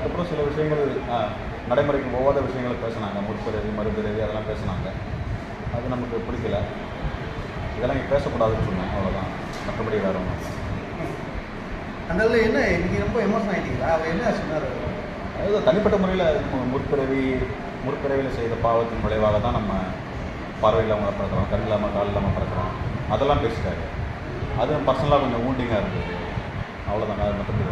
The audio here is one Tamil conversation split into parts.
அதுக்கப்புறம் சில விஷயங்கள் நடைமுறைக்கு போகாத விஷயங்களை பேசினாங்க. முற்பிறவி மறுபிறவி அதெல்லாம் பேசினாங்க. அது நமக்கு பிடிக்கல. இதெல்லாம் இங்கே பேசக்கூடாதுன்னு சொன்னேன், அவ்வளோதான். மற்றபடி வேறு ஒன்றும் இல்லை. அந்த இதில் என்ன நீங்கள் ரொம்ப எமோஷன் ஆகிட்டீங்களா? அவர் என்ன சொன்னார்? அதாவது தனிப்பட்ட முறையில் முற்பிறவியில் செய்த பாவத்தின் விளைவாக தான் நம்ம பார்வை இல்லாமல் பிறக்கிறோம், கண் இல்லாமல் கால் இல்லாமல் பிறக்கிறோம், அதெல்லாம் பேசிட்டாரு. அது பர்சனலாக கொஞ்சம் ஊண்டிங்காக இருந்தது, அவ்வளோதான். அது மற்றபடி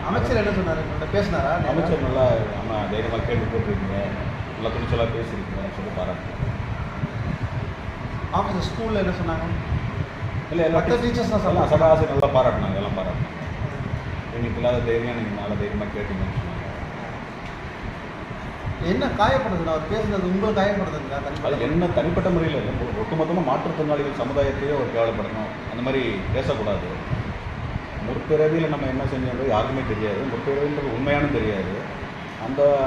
அமைச்சர் என்ன சொன்னார்? பேசினாரா? அமைச்சர் நல்லா நம்ம தைரியமாக கேள்வி கேட்டுருக்கீங்க, நல்லா துணிச்சலாக பேசியிருக்கீங்கன்னு சொல்லி பாராட்டு. ஆஃபீஸர் ஸ்கூலில் என்ன சொன்னாங்க? இல்லை மற்ற டீச்சர்ஸ் தான் எல்லாம் சக ஆசிரியர் நல்லா பாராட்டினாங்க, எல்லாம் பாராட்டினாங்க. எங்களுக்கு இல்லாத தைரியம் நீங்கள் நல்லா தைரியமாக கேட்டீங்கன்னு சொன்னாங்க. என்ன காயப்படுதுன்னா அவர் பேசுனது உங்களை காயப்படுதுங்களா? அது என்ன தனிப்பட்ட முறையில் இல்லை, ஒட்டுமொத்தமாக மாற்றுத்திறனாளிகள் சமுதாயத்தையே ஒரு கேவலப்படணும், அந்த மாதிரி பேசக்கூடாது. முற்பிறவியில் நம்ம என்ன செஞ்சோன்றது யாருக்குமே தெரியாது, முற்பிறவின்றது உண்மையானு தெரியாது.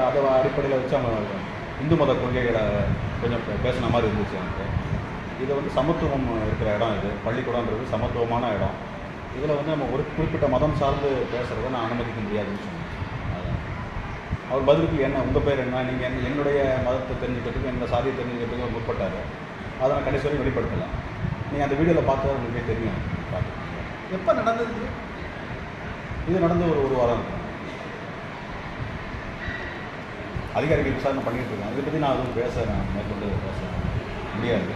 அதை அடிப்படையில் வச்சு அவங்க இந்து மத கொள்கைகளை கொஞ்சம் பேசின மாதிரி இருந்துச்சு எனக்கு. இதை வந்து சமத்துவம் இருக்கிற இடம், இது பள்ளிக்கூடன்றது சமத்துவமான இடம். இதில் வந்து நம்ம ஒரு குறிப்பிட்ட மதம் சார்ந்து பேசுகிறத நான் அனுமதிக்க முடியாதுன்னு சொன்னேன். அதான் அவர் பதிலுக்கு என்ன உங்கள் பேர் என்ன, நீங்கள் என்னுடைய மதத்தை தெரிஞ்சுக்கிறதுக்கு என்னோட சாதியை தெரிஞ்சுக்கிறதுக்கு முற்பட்டார். அதை நான் கடைசி வரையும் வெளிப்படுத்தலை. நீங்கள் அந்த வீடியோவில் பார்த்தா உங்களுக்கே தெரியும். எப்போ நடந்தது இது நடந்து ஒரு வாரம் இருக்கும். அதிகாரிகள் விசாரணை பண்ணிகிட்டு இருக்காங்க. இதை பற்றி நான் அதுவும் மேற்கொண்டு பேச முடியாது.